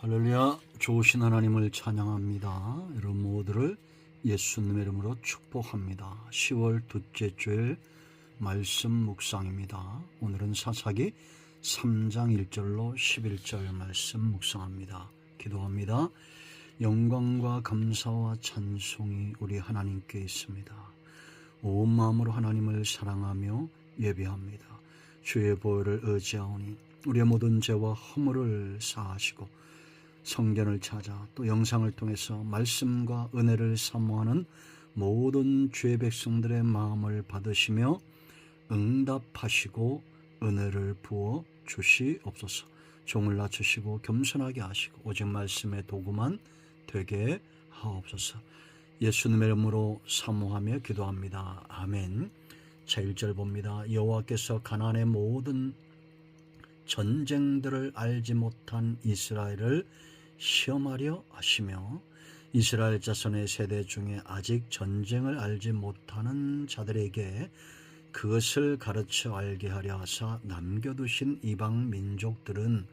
할렐루야. 좋으신 하나님을 찬양합니다. 여러분 모두를 예수님의 이름으로 축복합니다. 10월 둘째 주일 말씀 묵상입니다. 오늘은 사사기 3장 1절로 11절 말씀 묵상합니다. 기도합니다. 영광과 감사와 찬송이 우리 하나님께 있습니다. 온 마음으로 하나님을 사랑하며 예배합니다. 주의 보혈을 의지하오니 우리의 모든 죄와 허물을 사하시고 성전을 찾아 또 영상을 통해서 말씀과 은혜를 사모하는 모든 주의 백성들의 마음을 받으시며 응답하시고 은혜를 부어 주시옵소서. 종을 낮추시고 겸손하게 하시고 오직 말씀의 도구만 되게 하옵소서. 예수님의 이름으로 사모하며 기도합니다. 아멘. 자, 1절 봅니다. 여호와께서 가나안의 모든 전쟁들을 알지 못한 이스라엘을 시험하려 하시며 이스라엘 자손의 세대 중에 아직 전쟁을 알지 못하는 자들에게 그것을 가르쳐 알게 하려 하사 남겨두신 이방 민족들은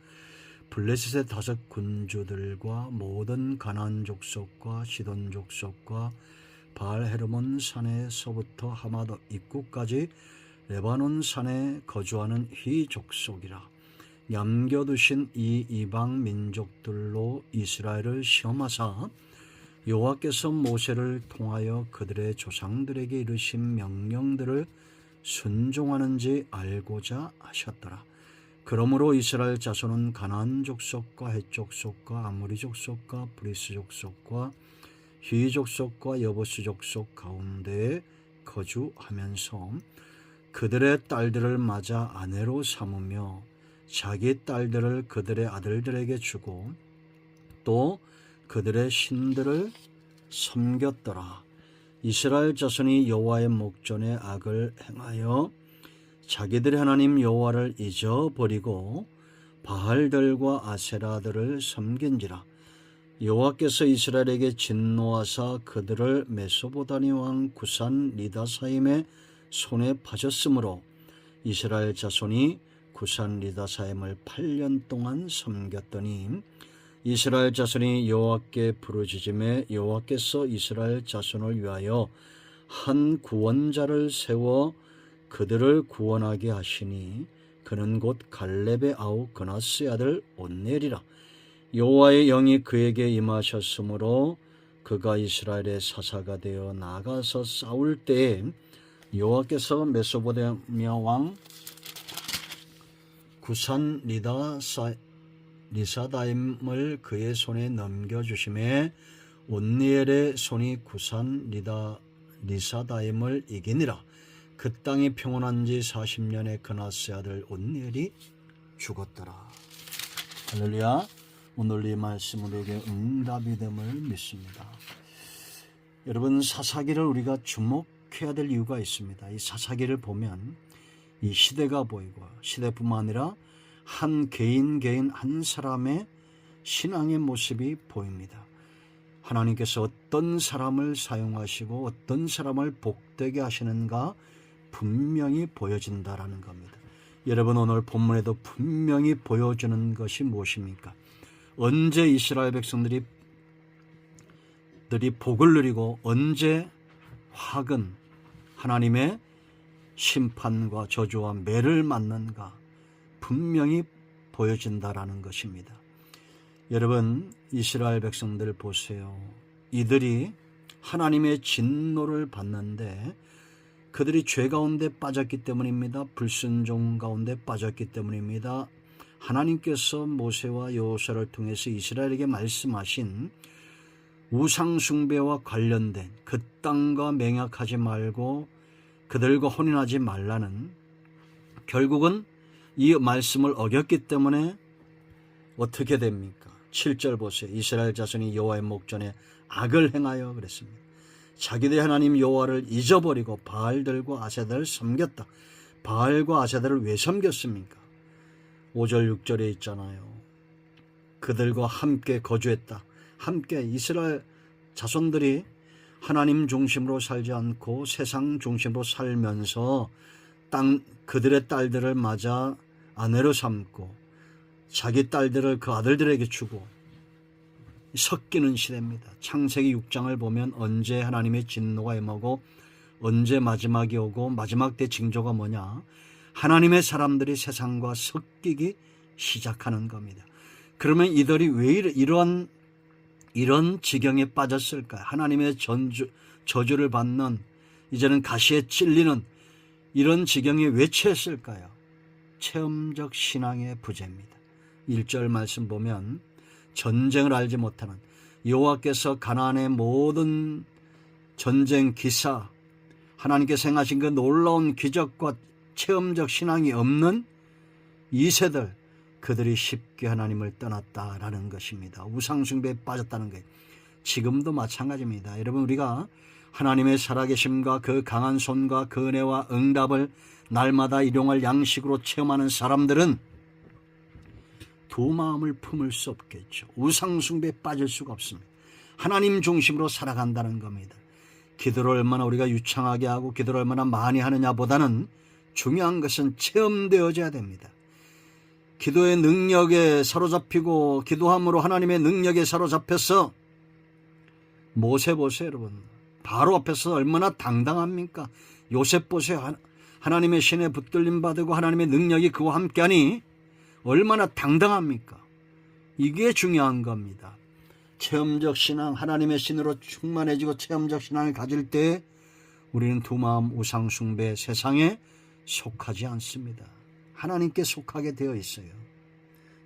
블레셋의 5 군주들과 모든 가나안 족속과 시돈 족속과 바알 헤르몬 산에서부터 하마도 입구까지 레바논 산에 거주하는 희 족속이라. 남겨두신 이 이방 민족들로 이스라엘을 시험하사 여호와께서 모세를 통하여 그들의 조상들에게 이르신 명령들을 순종하는지 알고자 하셨더라. 그러므로 이스라엘 자손은 가나안 족속과 헷 족속과 아모리 족속과 브리스 족속과 히 족속과 여부스 족속 가운데에 거주하면서 그들의 딸들을 맞아 아내로 삼으며 자기 딸들을 그들의 아들들에게 주고 또 그들의 신들을 섬겼더라. 이스라엘 자손이 여호와의 목전에 악을 행하여 자기들의 하나님 여호와를 잊어버리고 바알들과 아세라들을 섬긴지라. 여호와께서 이스라엘에게 진노하사 그들을 메소보다니 왕 구산 리다사임의 손에 파졌으므로 이스라엘 자손이 구산 리다사임을 8년 동안 섬겼더니 이스라엘 자손이 여호와께 부르짖음에 여호와께서 이스라엘 자손을 위하여 한 구원자를 세워 그들을 구원하게 하시니 그는 곧 갈렙의 아우 그나스의 아들 온넬이라. 여호와의 영이 그에게 임하셨으므로 그가 이스라엘의 사사가 되어 나가서 싸울 때에 여호와께서 메소포타미아 왕 구산 리사다임을 그의 손에 넘겨주심에 온니엘의 손이 구산 리사다임을 이기니라. 그 땅이 평온한 지 40년에 그나스의 아들 온니엘이 죽었더라. 할렐루야. 오늘 이 말씀 우리에게 응답이 됨을 믿습니다. 여러분, 사사기를 우리가 주목해야 될 이유가 있습니다. 이 사사기를 보면 이 시대가 보이고 시대뿐만 아니라 한 개인 한 사람의 신앙의 모습이 보입니다. 하나님께서 어떤 사람을 사용하시고 어떤 사람을 복되게 하시는가 분명히 보여진다라는 겁니다. 여러분, 오늘 본문에도 분명히 보여주는 것이 무엇입니까? 언제 이스라엘 백성들이 복을 누리고 언제 화근 하나님의 심판과 저주와 매를 맞는가 분명히 보여진다라는 것입니다. 여러분, 이스라엘 백성들 보세요. 이들이 하나님의 진노를 받는데 그들이 죄 가운데 빠졌기 때문입니다. 불순종 가운데 빠졌기 때문입니다. 하나님께서 모세와 여호수아를 통해서 이스라엘에게 말씀하신 우상 숭배와 관련된 그 땅과 맹약하지 말고 그들과 혼인하지 말라는, 결국은 이 말씀을 어겼기 때문에 어떻게 됩니까? 7절 보세요. 이스라엘 자손이 여호와의 목전에 악을 행하여 그랬습니다. 자기들의 하나님 여호와를 잊어버리고 바알들과 아세다를 섬겼다. 바알과 아세다를 왜 섬겼습니까? 5절 6절에 있잖아요. 그들과 함께 거주했다. 함께 이스라엘 자손들이 하나님 중심으로 살지 않고 세상 중심으로 살면서 그들의 딸들을 맞아 아내로 삼고 자기 딸들을 그 아들들에게 주고 섞이는 시대입니다. 창세기 6장을 보면 언제 하나님의 진노가 임하고 언제 마지막이 오고 마지막 때 징조가 뭐냐? 하나님의 사람들이 세상과 섞이기 시작하는 겁니다. 그러면 이들이 왜 이런 지경에 빠졌을까요? 하나님의 저주를 받는, 이제는 가시에 찔리는 이런 지경에 왜 처했을까요? 체험적 신앙의 부재입니다. 1절 말씀 보면 전쟁을 알지 못하는, 여호와께서 가나안의 모든 전쟁 기사, 하나님께서 행하신 그 놀라운 기적과 체험적 신앙이 없는 2세들, 그들이 쉽게 하나님을 떠났다라는 것입니다. 우상숭배에 빠졌다는 거예요. 지금도 마찬가지입니다. 여러분, 우리가 하나님의 살아계심과 그 강한 손과 그 은혜와 응답을 날마다 일용할 양식으로 체험하는 사람들은 두 마음을 품을 수 없겠죠. 우상숭배에 빠질 수가 없습니다. 하나님 중심으로 살아간다는 겁니다. 기도를 얼마나 우리가 유창하게 하고 기도를 얼마나 많이 하느냐보다는 중요한 것은 체험되어져야 됩니다. 기도의 능력에 사로잡히고 기도함으로 하나님의 능력에 사로잡혀서, 모세 보세요 여러분. 바로 앞에서 얼마나 당당합니까? 요셉 보세요. 하나님의 신에 붙들림 받고 하나님의 능력이 그와 함께하니 얼마나 당당합니까? 이게 중요한 겁니다. 체험적 신앙, 하나님의 신으로 충만해지고 체험적 신앙을 가질 때 우리는 두 마음 우상숭배 세상에 속하지 않습니다. 하나님께 속하게 되어 있어요.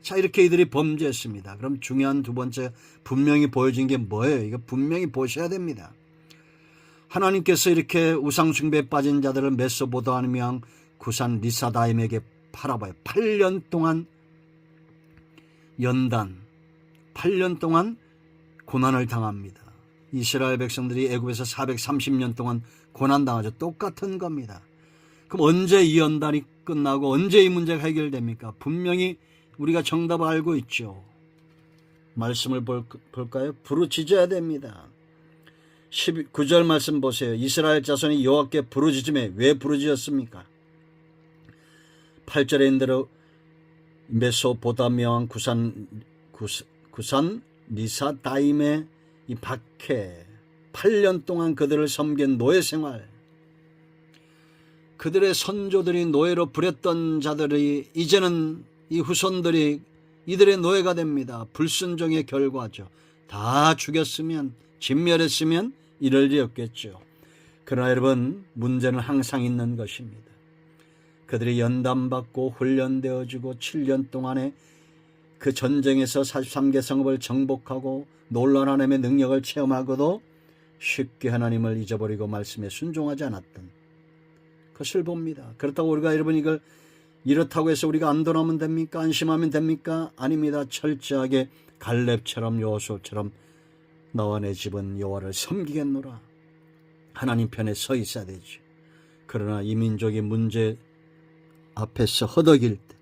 자, 이렇게 이들이 범죄했습니다. 그럼 중요한 두 번째 분명히 보여진 게 뭐예요? 이거 분명히 보셔야 됩니다. 하나님께서 이렇게 우상숭배에 빠진 자들을 메소보다미왕 구산 리사다임에게 팔아봐요. 8년 동안 연단, 8년 동안 고난을 당합니다. 이스라엘 백성들이 애굽에서 430년 동안 고난당하죠. 똑같은 겁니다. 그럼 언제 이 연단이 끝나고 언제 이 문제가 해결됩니까? 분명히 우리가 정답을 알고 있죠. 말씀을 볼까요? 부르짖어야 됩니다. 19절 말씀 보세요. 이스라엘 자손이 여호와께 부르짖음에 왜 부르짖었습니까? 8절에 있는 대로 메소보다미아 구산 리사다임의 이 박해, 8년 동안 그들을 섬긴 노예 생활, 그들의 선조들이 노예로 부렸던 자들이 이제는 이 후손들이 이들의 노예가 됩니다. 불순종의 결과죠. 다 죽였으면, 진멸했으면 이럴 일이 없겠죠. 그러나 여러분, 문제는 항상 있는 것입니다. 그들이 연단받고 훈련되어지고 7년 동안에 그 전쟁에서 43개 성읍을 정복하고 놀라운 하나님의 능력을 체험하고도 쉽게 하나님을 잊어버리고 말씀에 순종하지 않았던 것을 봅니다. 그렇다고 우리가 여러분 이걸 이렇다고 해서 우리가 안도하면 됩니까? 안심하면 됩니까? 아닙니다. 철저하게 갈렙처럼 여호수아처럼 너와 내 집은 여호와를 섬기겠노라. 하나님 편에 서 있어야 되죠. 그러나 이 민족의 문제 앞에서 허덕일 때,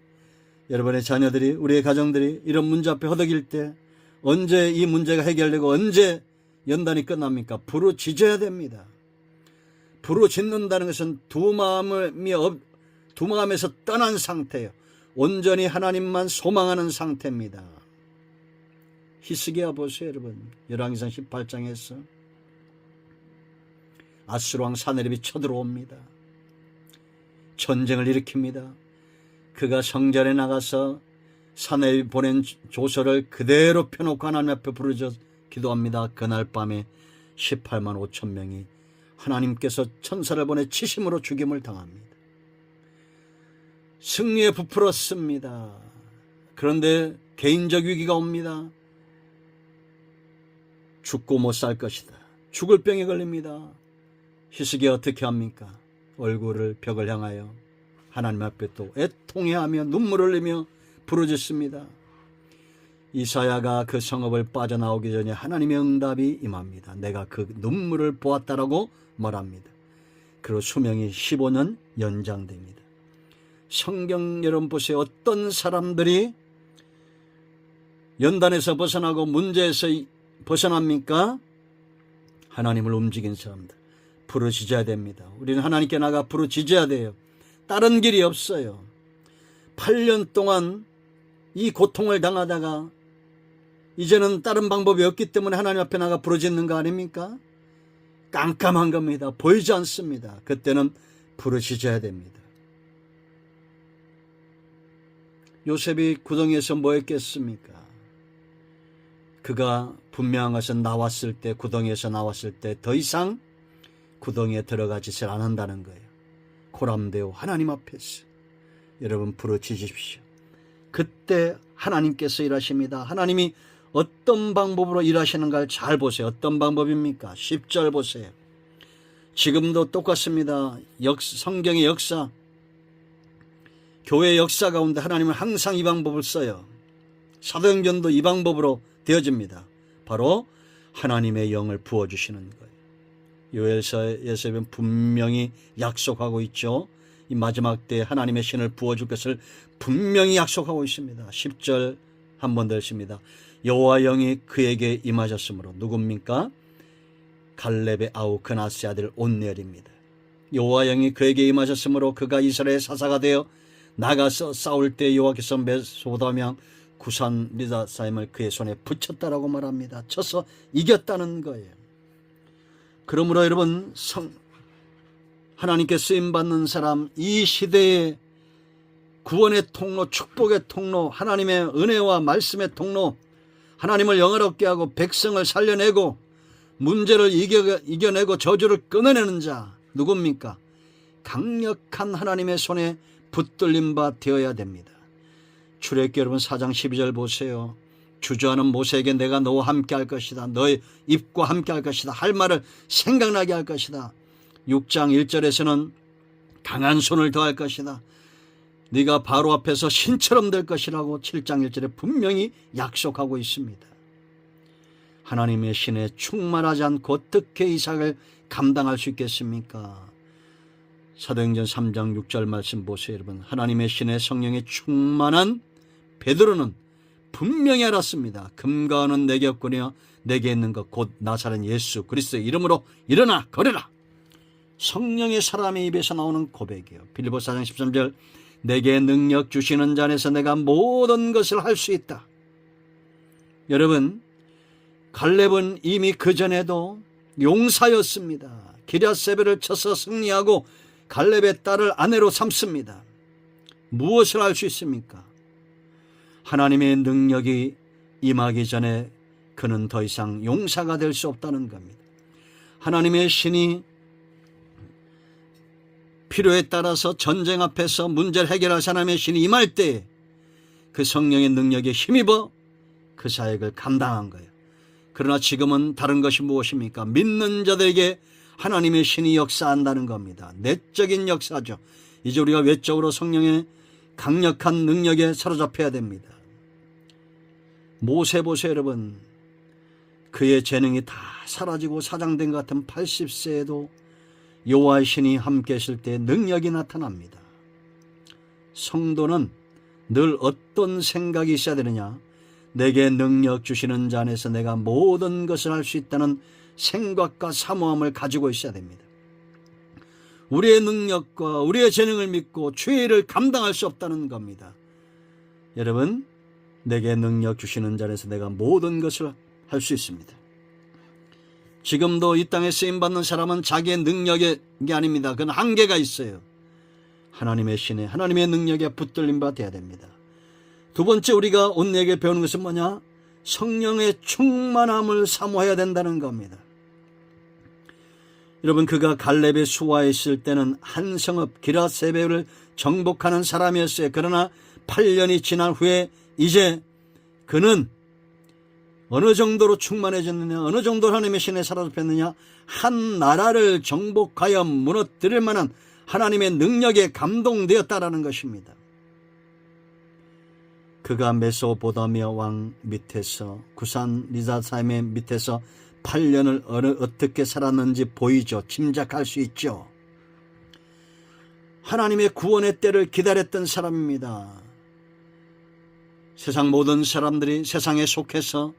여러분의 자녀들이, 우리의 가정들이 이런 문제 앞에 허덕일 때 언제 이 문제가 해결되고 언제 연단이 끝납니까? 부르짖어야 됩니다. 부르짖는다는 것은 두 마음에서 떠난 상태예요. 온전히 하나님만 소망하는 상태입니다. 히스기야 보세요 여러분. 열왕기상 18장에서 아수르왕 사네립이 쳐들어옵니다. 전쟁을 일으킵니다. 그가 성전에 나가서 사내립이 보낸 조서를 그대로 펴놓고 하나님 앞에 부르짖어 기도합니다. 그날 밤에 18만 5천 명이 하나님께서 천사를 보내 치심으로 죽임을 당합니다. 승리에 부풀었습니다. 그런데 개인적 위기가 옵니다. 죽고 못 살 것이다. 죽을 병에 걸립니다. 히스기야 어떻게 합니까? 얼굴을 벽을 향하여 하나님 앞에 또 애통해하며 눈물을 흘리며 부르짖습니다. 이사야가 그 성읍을 빠져나오기 전에 하나님의 응답이 임합니다. 내가 그 눈물을 보았다라고 말합니다. 그리고 수명이 15년 연장됩니다. 성경 여러분 보세요. 어떤 사람들이 연단에서 벗어나고 문제에서 벗어납니까? 하나님을 움직인 사람들. 부르짖어야 됩니다. 우리는 하나님께 나가 부르짖어야 돼요. 다른 길이 없어요. 8년 동안 이 고통을 당하다가 이제는 다른 방법이 없기 때문에 하나님 앞에 나가 부르짖는 거 아닙니까? 깜깜한 겁니다. 보이지 않습니다. 그때는 부르짖어야 됩니다. 요셉이 구덩이에서 뭐 했겠습니까? 그가 분명한 것은 나왔을 때, 구덩이에서 나왔을 때 더 이상 구덩이에 들어가지를 않는다는 거예요. 고람되어 하나님 앞에서 여러분 부르짖으십시오. 그때 하나님께서 일하십니다. 하나님이 어떤 방법으로 일하시는가를 잘 보세요. 어떤 방법입니까? 10절 보세요. 지금도 똑같습니다. 성경의 역사, 교회의 역사 가운데 하나님은 항상 이 방법을 써요. 사도행전도 이 방법으로 되어집니다. 바로 하나님의 영을 부어주시는 거예요. 요엘서에서 분명히 약속하고 있죠. 이 마지막 때에 하나님의 신을 부어줄 것을 분명히 약속하고 있습니다. 10절 한 번 더 읽습니다. 여호와 영이 그에게 임하셨으므로. 누굽니까? 갈렙의 아우 그나스의 아들 온넬입니다. 여호와 영이 그에게 임하셨으므로 그가 이스라엘의 사사가 되어 나가서 싸울 때 여호와께서 메소포타미아 구산 리사사임을 그의 손에 붙였다라고 말합니다. 쳐서 이겼다는 거예요. 그러므로 여러분, 하나님께 쓰임받는 사람, 이 시대의 구원의 통로, 축복의 통로, 하나님의 은혜와 말씀의 통로, 하나님을 영화롭게 하고 백성을 살려내고 문제를 이겨내고 저주를 끊어내는 자 누굽니까? 강력한 하나님의 손에 붙들린 바 되어야 됩니다. 출애굽기 여러분 4장 12절 보세요. 주저하는 모세에게 내가 너와 함께 할 것이다. 너의 입과 함께 할 것이다. 할 말을 생각나게 할 것이다. 6장 1절에서는 강한 손을 더할 것이다. 네가 바로 앞에서 신처럼 될 것이라고 7장 1절에 분명히 약속하고 있습니다. 하나님의 신에 충만하지 않고 어떻게 이삭을 감당할 수 있겠습니까? 사도행전 3장 6절 말씀 보세요. 여러분, 하나님의 신에 성령에 충만한 베드로는 분명히 알았습니다. 금과 은은 내게 없거니와 내게 있는 것 곧 나사렛 예수 그리스도의 이름으로 일어나 걸으라. 성령의 사람의 입에서 나오는 고백이에요. 빌립보서 4장 13절 내게 능력 주시는 자 안에서 내가 모든 것을 할 수 있다. 여러분, 갈렙은 이미 그전에도 용사였습니다. 기럇세벨을 쳐서 승리하고 갈렙의 딸을 아내로 삼습니다. 무엇을 할 수 있습니까? 하나님의 능력이 임하기 전에 그는 더 이상 용사가 될 수 없다는 겁니다. 하나님의 신이 필요에 따라서 전쟁 앞에서 문제를 해결할 하나님의 신이 임할 때 그 성령의 능력에 힘입어 그 사역을 감당한 거예요. 그러나 지금은 다른 것이 무엇입니까? 믿는 자들에게 하나님의 신이 역사한다는 겁니다. 내적인 역사죠. 이제 우리가 외적으로 성령의 강력한 능력에 사로잡혀야 됩니다. 모세 보세요 여러분. 그의 재능이 다 사라지고 사장된 것 같은 80세에도 여호와의 신이 함께 있을 때 능력이 나타납니다. 성도는 늘 어떤 생각이 있어야 되느냐? 내게 능력 주시는 자 안에서 내가 모든 것을 할 수 있다는 생각과 사모함을 가지고 있어야 됩니다. 우리의 능력과 우리의 재능을 믿고 죄를 감당할 수 없다는 겁니다. 여러분, 내게 능력 주시는 자 안에서 내가 모든 것을 할 수 있습니다. 지금도 이 땅에 쓰임받는 사람은 자기의 능력이 아닙니다. 그건 한계가 있어요. 하나님의 신에, 하나님의 능력에 붙들림 바 되어야 됩니다. 두 번째 우리가 오늘에게 배우는 것은 뭐냐? 성령의 충만함을 사모해야 된다는 겁니다. 여러분, 그가 갈렙의 수하에 있을 때는 한 성읍 기럇세벨을 정복하는 사람이었어요. 그러나 8년이 지난 후에 이제 그는 어느 정도로 충만해졌느냐, 어느 정도로 하나님의 신에 사로잡혔느냐, 한 나라를 정복하여 무너뜨릴 만한 하나님의 능력에 감동되었다라는 것입니다. 그가 메소포타미아 왕 밑에서 구산 리사사임의 밑에서 8년을 어떻게 살았는지 보이죠. 짐작할 수 있죠. 하나님의 구원의 때를 기다렸던 사람입니다. 세상 모든 사람들이 세상에 속해서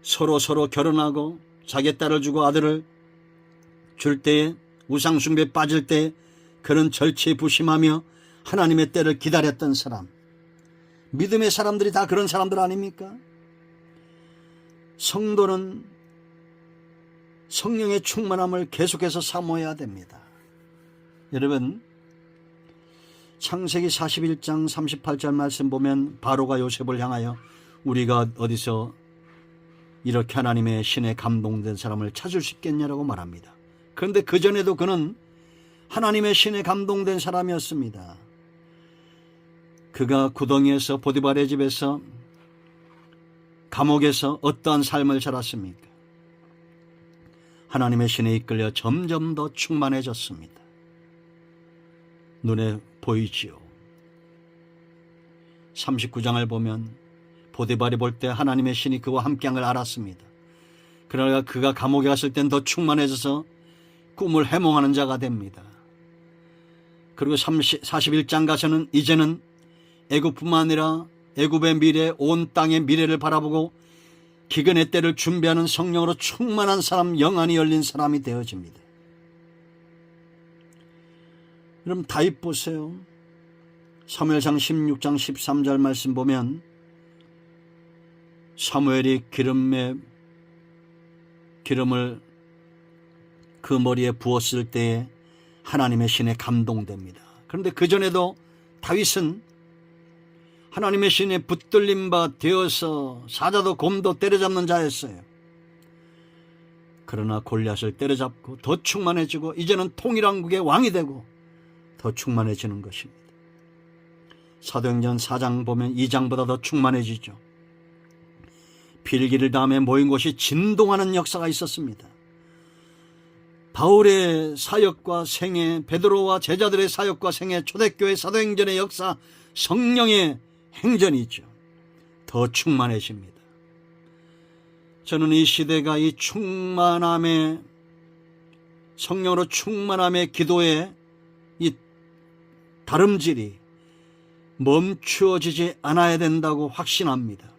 서로 결혼하고 자기 딸을 주고 아들을 줄 때에 우상숭배에 빠질 때 그런 절체부심하며 하나님의 때를 기다렸던 사람, 믿음의 사람들이 다 그런 사람들 아닙니까? 성도는 성령의 충만함을 계속해서 사모해야 됩니다. 여러분, 창세기 41장 38절 말씀 보면 바로가 요셉을 향하여 우리가 어디서 이렇게 하나님의 신에 감동된 사람을 찾을 수 있겠냐라고 말합니다. 그런데 그전에도 그는 하나님의 신에 감동된 사람이었습니다. 그가 구덩이에서 보디발의 집에서 감옥에서 어떠한 삶을 살았습니까? 하나님의 신에 이끌려 점점 더 충만해졌습니다. 눈에 보이지요. 39장을 보면 보디발이 볼 때 하나님의 신이 그와 함께한 걸 알았습니다. 그러나 그가 감옥에 갔을 땐 더 충만해져서 꿈을 해몽하는 자가 됩니다. 그리고 41장 가서는 이제는 애굽뿐만 아니라 애굽의 미래, 온 땅의 미래를 바라보고 기근의 때를 준비하는 성령으로 충만한 사람, 영안이 열린 사람이 되어집니다. 여러분, 다윗 보세요. 사무엘상 16장 13절 말씀 보면 사무엘이 기름을 그 머리에 부었을 때에 하나님의 신에 감동됩니다. 그런데 그전에도 다윗은 하나님의 신에 붙들린 바 되어서 사자도 곰도 때려잡는 자였어요. 그러나 골리앗을 때려잡고 더 충만해지고 이제는 통일왕국의 왕이 되고 더 충만해지는 것입니다. 사도행전 4장 보면 2장보다 더 충만해지죠. 필기를 다음에 모인 곳이 진동하는 역사가 있었습니다. 바울의 사역과 생애, 베드로와 제자들의 사역과 생애, 초대교회 사도행전의 역사, 성령의 행전이죠. 더 충만해집니다. 저는 이 시대가 이 충만함의, 성령으로 충만함의 기도의 이 다름질이 멈추어지지 않아야 된다고 확신합니다.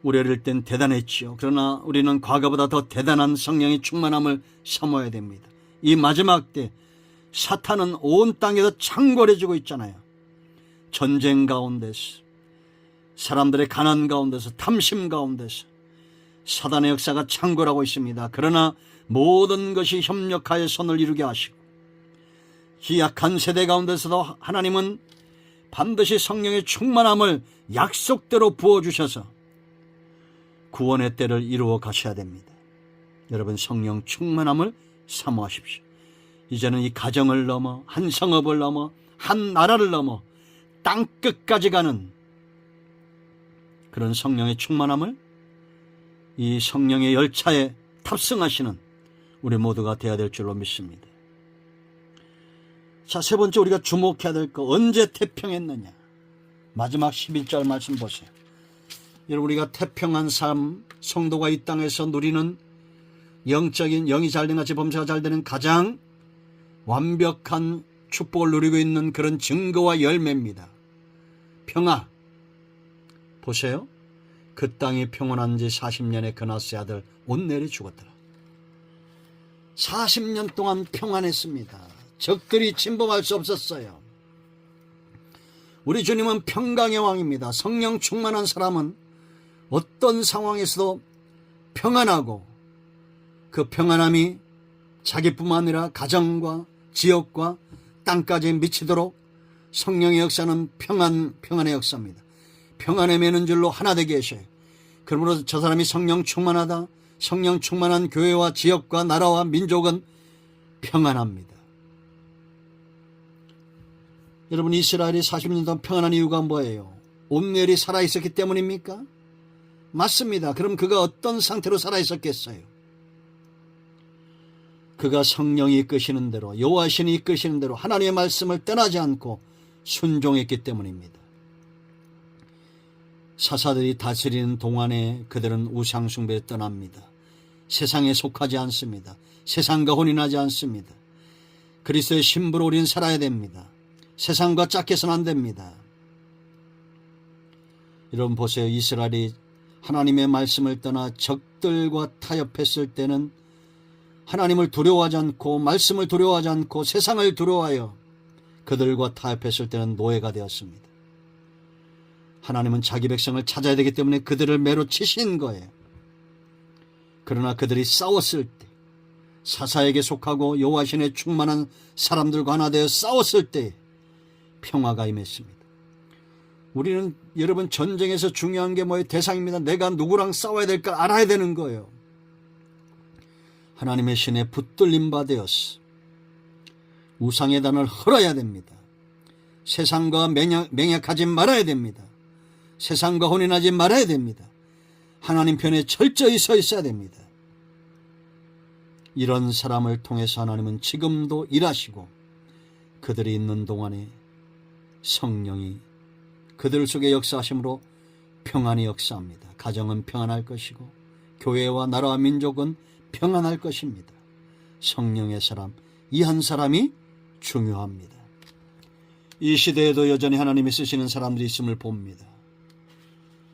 우리 어릴 땐 대단했지요. 그러나 우리는 과거보다 더 대단한 성령의 충만함을 사모해야 됩니다. 이 마지막 때 사탄은 온 땅에서 창궐해지고 있잖아요. 전쟁 가운데서, 사람들의 가난 가운데서, 탐심 가운데서 사단의 역사가 창궐하고 있습니다. 그러나 모든 것이 협력하여 손을 이루게 하시고 이 약한 세대 가운데서도 하나님은 반드시 성령의 충만함을 약속대로 부어주셔서 구원의 때를 이루어 가셔야 됩니다. 여러분, 성령 충만함을 사모하십시오. 이제는 이 가정을 넘어 한 성읍을 넘어 한 나라를 넘어 땅끝까지 가는 그런 성령의 충만함을 이 성령의 열차에 탑승하시는 우리 모두가 되어야 될 줄로 믿습니다. 자, 세 번째 우리가 주목해야 될 거, 언제 태평했느냐. 마지막 11절 말씀 보세요. 여러분, 우리가 태평한 삶, 성도가 이 땅에서 누리는 영적인, 영이 잘된 같이 범사가 잘되는 가장 완벽한 축복을 누리고 있는 그런 증거와 열매입니다. 평화. 보세요. 그 땅이 평온한 지 40년의 그나스의 아들 온넬이 죽었더라. 40년 동안 평안했습니다. 적들이 침범할 수 없었어요. 우리 주님은 평강의 왕입니다. 성령 충만한 사람은 어떤 상황에서도 평안하고 그 평안함이 자기뿐만 아니라 가정과 지역과 땅까지 미치도록 성령의 역사는 평안의 역사입니다. 평안에 매는 줄로 하나 되게 하셔요. 그러므로 저 사람이 성령 충만하다, 성령 충만한 교회와 지역과 나라와 민족은 평안합니다. 여러분, 이스라엘이 40년 동안 평안한 이유가 뭐예요? 온넬이 살아있었기 때문입니까? 맞습니다. 그럼 그가 어떤 상태로 살아있었겠어요? 그가 성령이 이끄시는 대로, 여호와신이 이끄시는 대로 하나님의 말씀을 떠나지 않고 순종했기 때문입니다. 사사들이 다스리는 동안에 그들은 우상 숭배에 떠납니다. 세상에 속하지 않습니다. 세상과 혼인하지 않습니다. 그리스도의 신부로 우리는 살아야 됩니다. 세상과 짝해서는 안 됩니다. 여러분 보세요. 이스라엘이 하나님의 말씀을 떠나 적들과 타협했을 때는 하나님을 두려워하지 않고 말씀을 두려워하지 않고 세상을 두려워하여 그들과 타협했을 때는 노예가 되었습니다. 하나님은 자기 백성을 찾아야 되기 때문에 그들을 매로 치신 거예요. 그러나 그들이 싸웠을 때, 사사에게 속하고 여호와신에 충만한 사람들과 하나 되어 싸웠을 때 평화가 임했습니다. 우리는 여러분 전쟁에서 중요한 게 뭐예요? 대상입니다. 내가 누구랑 싸워야 될까 알아야 되는 거예요. 하나님의 신에 붙들림 바 되었어. 우상의 단을 헐어야 됩니다. 세상과 맹약하지 말아야 됩니다. 세상과 혼인하지 말아야 됩니다. 하나님 편에 철저히 서 있어야 됩니다. 이런 사람을 통해서 하나님은 지금도 일하시고 그들이 있는 동안에 성령이 그들 속에 역사하심으로 평안히 역사합니다. 가정은 평안할 것이고 교회와 나라와 민족은 평안할 것입니다. 성령의 사람, 이 한 사람이 중요합니다. 이 시대에도 여전히 하나님이 쓰시는 사람들이 있음을 봅니다.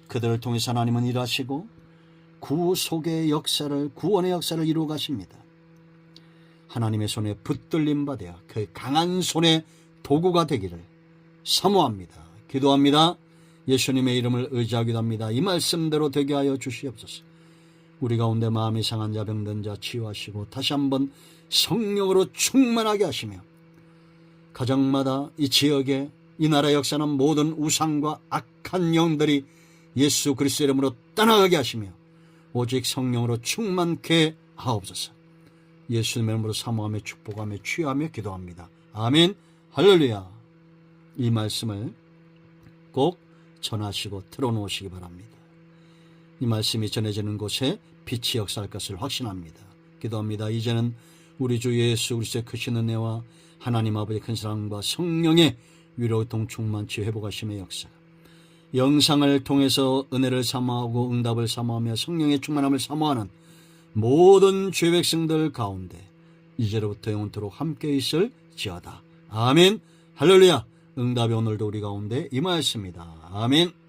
그들을 통해서 하나님은 일하시고 구속의 역사를, 구원의 역사를 이루어 가십니다. 하나님의 손에 붙들림 받아 그 강한 손의 도구가 되기를 사모합니다. 기도합니다. 예수님의 이름을 의지하기도 합니다. 이 말씀대로 되게 하여 주시옵소서. 우리 가운데 마음이 상한 자, 병든 자 치유하시고 다시 한번 성령으로 충만하게 하시며 가정마다 이 지역에 이 나라 역사는 모든 우상과 악한 영들이 예수 그리스도의 이름으로 떠나가게 하시며 오직 성령으로 충만케 하옵소서. 예수님의 이름으로 사모하며 축복하며 취하며 기도합니다. 아멘. 할렐루야. 이 말씀을 꼭 전하시고 틀어놓으시기 바랍니다. 이 말씀이 전해지는 곳에 빛이 역사할 것을 확신합니다. 기도합니다. 이제는 우리 주 예수 그리스도의 크신 은혜와 하나님 아버지의 큰 사랑과 성령의 위로 동충만 치유 회복하심의 역사, 영상을 통해서 은혜를 사모하고 응답을 사모하며 성령의 충만함을 사모하는 모든 죄 백성들 가운데 이제로부터 영원토록 함께 있을지어다. 아멘. 할렐루야. 응답이 오늘도 우리 가운데 임하였습니다. 아멘.